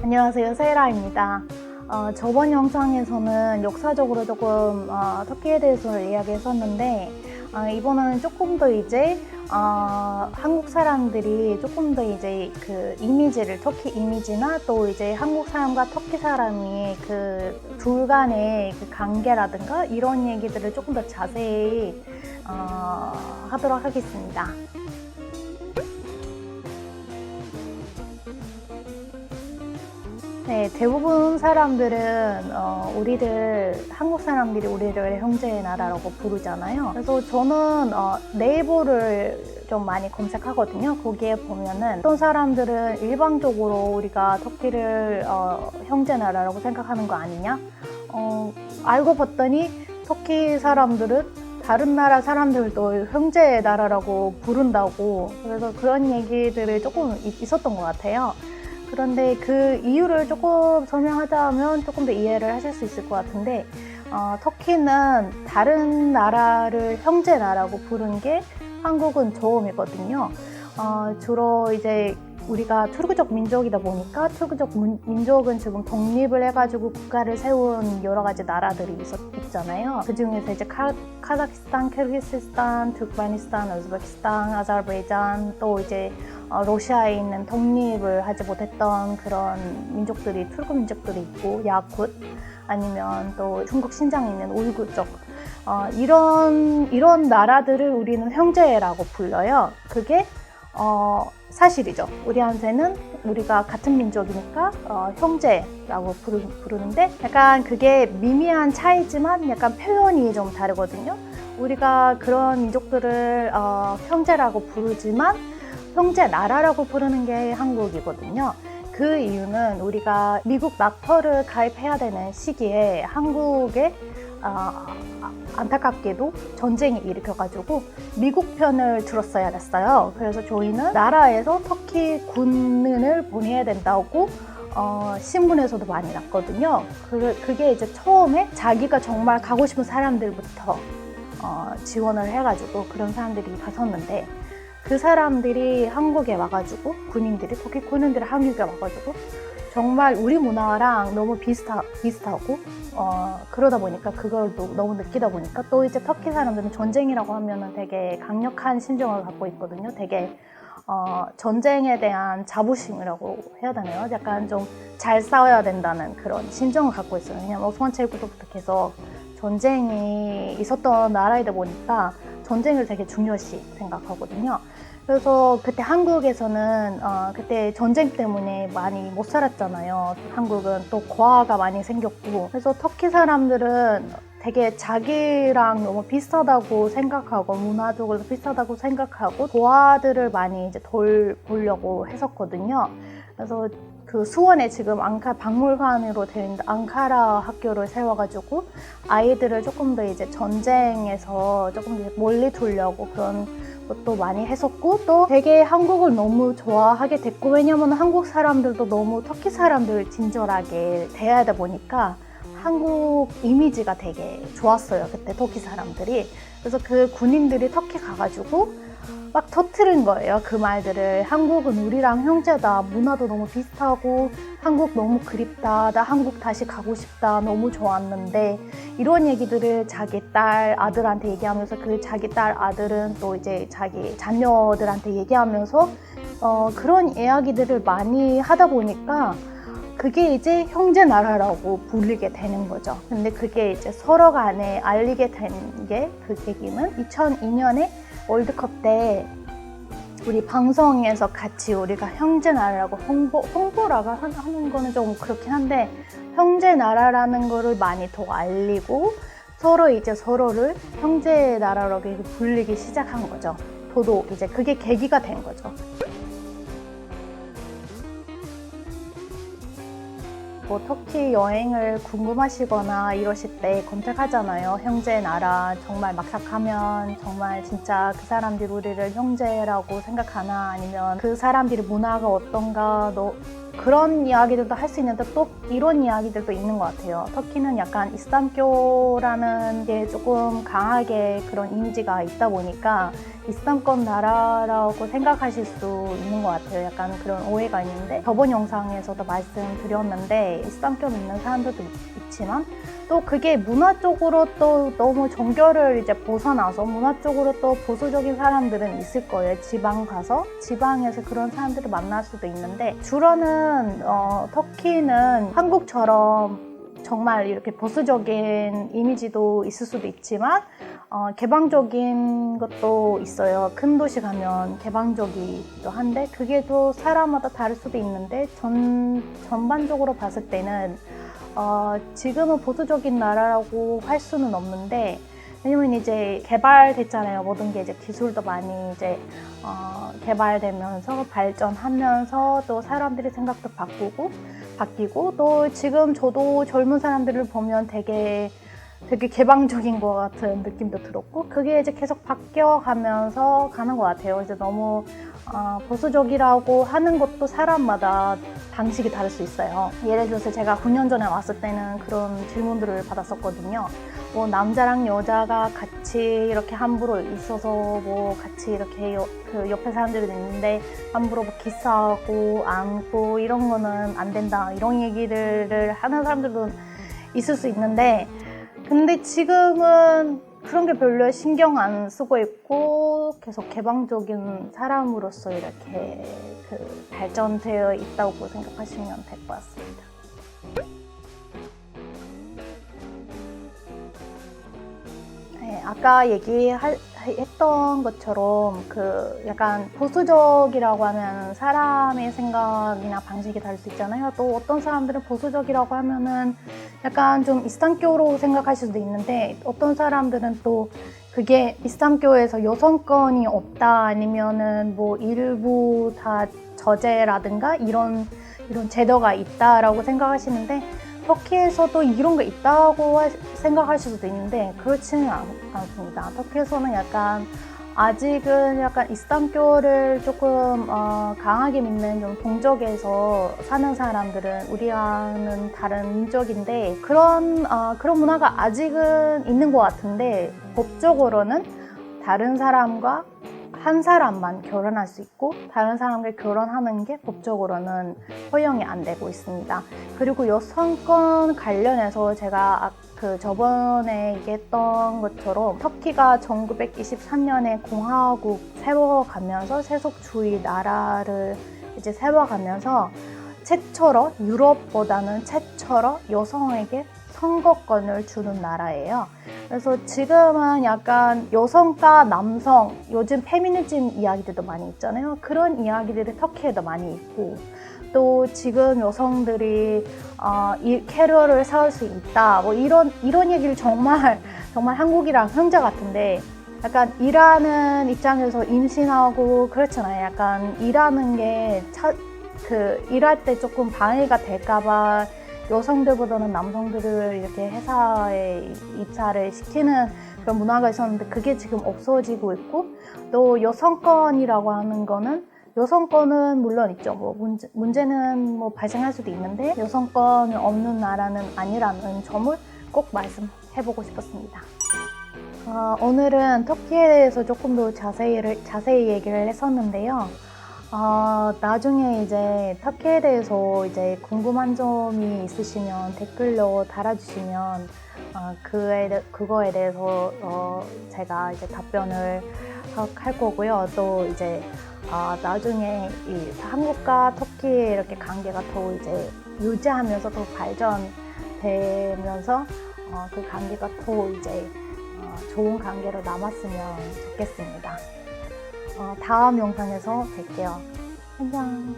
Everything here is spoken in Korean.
안녕하세요, 세라입니다. 저번 영상에서는 역사적으로 조금 터키에 대해서 이야기했었는데 이번에는 조금 더 이제 한국 사람들이 조금 더 이제 그 이미지를, 터키 이미지나 또 이제 한국 사람과 터키 사람이 그 둘 간의 그 관계라든가 이런 얘기들을 조금 더 자세히 하도록 하겠습니다. 네, 대부분 사람들은 한국 사람들이 우리를 형제의 나라라고 부르잖아요. 그래서 저는 네이버를 좀 많이 검색하거든요. 거기에 보면은 어떤 사람들은 일방적으로 우리가 터키를 형제 나라라고 생각하는 거 아니냐? 알고 봤더니 터키 사람들은 다른 나라 사람들도 형제의 나라라고 부른다고, 그래서 그런 얘기들이 조금 있었던 것 같아요. 그런데 그 이유를 조금 설명하자면 조금 더 이해를 하실 수 있을 것 같은데, 터키는 다른 나라를 형제 나라고 부른 게 한국은 처음이거든요. 주로 이제 우리가 투르크족 민족이다 보니까 투르크족 민족은 지금 독립을 해가지고 국가를 세운 여러 가지 나라들이 있잖아요. 그 중에서 이제 카자흐스탄, 키르기스스탄, 투르크메니스탄, 우즈베키스탄, 아제르바이잔, 또 이제 러시아에 있는 독립을 하지 못했던 그런 민족들이, 투르크 민족들이 있고, 야쿠트, 아니면 또 중국 신장에 있는 우이구 쪽, 이런 나라들을 우리는 형제라고 불러요. 그게 사실이죠. 우리한테는 우리가 같은 민족이니까 형제라고 부르는데, 약간 그게 미미한 차이지만 약간 표현이 좀 다르거든요. 우리가 그런 민족들을 형제라고 부르지만 형제 나라라고 부르는 게 한국이거든요. 그 이유는 우리가 미국 나토를 가입해야 되는 시기에 한국에 안타깝게도 전쟁이 일으켜가지고 미국 편을 들었어야 됐어요. 그래서 저희는 나라에서 터키 군인을 보내야 된다고 신문에서도 많이 났거든요. 그게 이제 처음에 자기가 정말 가고 싶은 사람들부터 지원을 해가지고 그런 사람들이 갔었는데, 그 사람들이 한국에 와가지고 터키 군인들이 한국에 와가지고 정말 우리 문화랑 너무 비슷하고 그러다 보니까 그걸 또 너무 느끼다 보니까, 또 이제 터키 사람들은 전쟁이라고 하면은 되게 강력한 심정을 갖고 있거든요. 되게 전쟁에 대한 자부심이라고 해야 되나요? 약간 좀 잘 싸워야 된다는 그런 심정을 갖고 있어요. 왜냐면 오스만 제국부터 계속 전쟁이 있었던 나라이다 보니까 전쟁을 되게 중요시 생각하거든요. 그래서 그때 한국에서는 그때 전쟁 때문에 많이 못 살았잖아요. 한국은 또 고아가 많이 생겼고, 그래서 터키 사람들은 되게 자기랑 너무 비슷하다고 생각하고 문화적으로 비슷하다고 생각하고 고아들을 많이 이제 돌보려고 했었거든요. 그래서 그 수원에 지금 박물관으로 되어 있는 앙카라 학교를 세워가지고 아이들을 조금 더 이제 전쟁에서 조금 더 멀리 두려고 그런 것도 많이 했었고, 또 되게 한국을 너무 좋아하게 됐고, 왜냐면 한국 사람들도 너무 터키 사람들을 친절하게 대하다 보니까 한국 이미지가 되게 좋았어요, 그때 터키 사람들이. 그래서 그 군인들이 터키 가가지고 막 터트린 거예요, 그 말들을. 한국은 우리랑 형제다, 문화도 너무 비슷하고 한국 너무 그립다, 나 한국 다시 가고 싶다, 너무 좋았는데, 이런 얘기들을 자기 딸 아들한테 얘기하면서, 그 자기 딸 아들은 또 이제 자기 자녀들한테 얘기하면서 그런 이야기들을 많이 하다 보니까 그게 이제 형제 나라라고 불리게 되는 거죠. 근데 그게 이제 서로 간에 알리게 된 게, 그 계기는 2002년에 월드컵 때 우리 방송에서 같이 우리가 형제 나라라고 홍보라고 하는 거는 좀 그렇긴 한데, 형제 나라라는 거를 많이 더 알리고 서로 이제 서로를 형제 나라라고 불리기 시작한 거죠. 저도 이제 그게 계기가 된 거죠. 뭐 터키 여행을 궁금하시거나 이러실 때 검색하잖아요. 형제 나라. 정말 막상 가면 정말 진짜 그 사람들이 우리를 형제라고 생각하나, 아니면 그 사람들의 문화가 어떤가, 그런 이야기들도 할 수 있는데 또 이런 이야기들도 있는 것 같아요. 터키는 약간 이슬람교라는 게 조금 강하게 그런 이미지가 있다 보니까 이슬람권 나라라고 생각하실 수 있는 것 같아요. 약간 그런 오해가 있는데 저번 영상에서도 말씀드렸는데 이슬람교 믿는 사람들도 있지만 또 그게 문화적으로 또 너무 종교를 이제 벗어나서 문화적으로 또 보수적인 사람들은 있을 거예요. 지방 가서 지방에서 그런 사람들을 만날 수도 있는데 주로는 터키는 한국처럼 정말 이렇게 보수적인 이미지도 있을 수도 있지만 개방적인 것도 있어요. 큰 도시 가면 개방적이기도 한데 그게 또 사람마다 다를 수도 있는데 전반적으로 봤을 때는 지금은 보수적인 나라라고 할 수는 없는데 왜냐면 이제 개발됐잖아요. 모든 게 이제 기술도 많이 이제 개발되면서 발전하면서 또 사람들의 생각도 바뀌고 또 지금 저도 젊은 사람들을 보면 되게 개방적인 것 같은 느낌도 들었고 그게 이제 계속 바뀌어가면서 가는 것 같아요. 이제 너무 보수적이라고 하는 것도 사람마다 방식이 다를 수 있어요. 예를 들어서 제가 9년 전에 왔을 때는 그런 질문들을 받았었거든요. 뭐 남자랑 여자가 같이 이렇게 함부로 있어서 뭐 같이 이렇게 그 옆에 사람들이 있는데 함부로 뭐 키스하고 안고 이런 거는 안 된다 이런 얘기를 하는 사람들도 있을 수 있는데 근데 지금은 그런 게 별로 신경 안 쓰고 있고 계속 개방적인 사람으로서 이렇게 발전되어 있다고 생각하시면 될 것 같습니다. 네, 아까 얘기했던 것처럼 약간 보수적이라고 하면 사람의 생각이나 방식이 다를 수 있잖아요. 또 어떤 사람들은 보수적이라고 하면은 약간 좀 이슬람교로 생각하실 수도 있는데 어떤 사람들은 또 그게 이슬람교에서 여성권이 없다 아니면은 뭐 일부 다 저제라든가 이런 제도가 있다라고 생각하시는데 터키에서도 이런 게 있다고 생각하실 수도 있는데 그렇지는 않습니다. 터키에서는 아직은 약간 이슬람교를 조금 강하게 믿는 좀 동족에서 사는 사람들은 우리와는 다른 민족인데 그런 문화가 아직은 있는 것 같은데 법적으로는 다른 사람과 한 사람만 결혼할 수 있고 다른 사람과 결혼하는 게 법적으로는 허용이 안 되고 있습니다. 그리고 여성권 관련해서 제가 저번에 얘기했던 것처럼 터키가 1923년에 공화국 세워가면서 세속주의 나라를 이제 세워가면서 최초로 유럽보다는 최초로 여성에게 선거권을 주는 나라예요. 그래서 지금은 약간 여성과 남성, 요즘 페미니즘 이야기들도 많이 있잖아요. 그런 이야기들이 터키에도 많이 있고 또 지금 여성들이 이 캐리어를 세울 수 있다. 뭐 이런 얘기를 정말 한국이랑 형제 같은데 약간 일하는 입장에서 임신하고 그렇잖아요. 약간 일하는 게 일할 때 조금 방해가 될까봐 여성들보다는 남성들을 이렇게 회사에 입사를 시키는 그런 문화가 있었는데 그게 지금 없어지고 있고 또 여성권이라고 하는 거는 여성권은 물론 있죠. 뭐 문제는 뭐 발생할 수도 있는데 여성권이 없는 나라는 아니라는 점을 꼭 말씀해보고 싶었습니다. 오늘은 터키에 대해서 조금 더 자세히 얘기를 했었는데요. 나중에 이제 터키에 대해서 이제 궁금한 점이 있으시면 댓글로 달아주시면 그거에 대해서 제가 이제 답변을 할 거고요. 또 이제 나중에 이 한국과 터키의 이렇게 관계가 더 이제 유지하면서 더 발전되면서 그 관계가 더 이제 좋은 관계로 남았으면 좋겠습니다. 다음 영상에서 뵐게요. 안녕.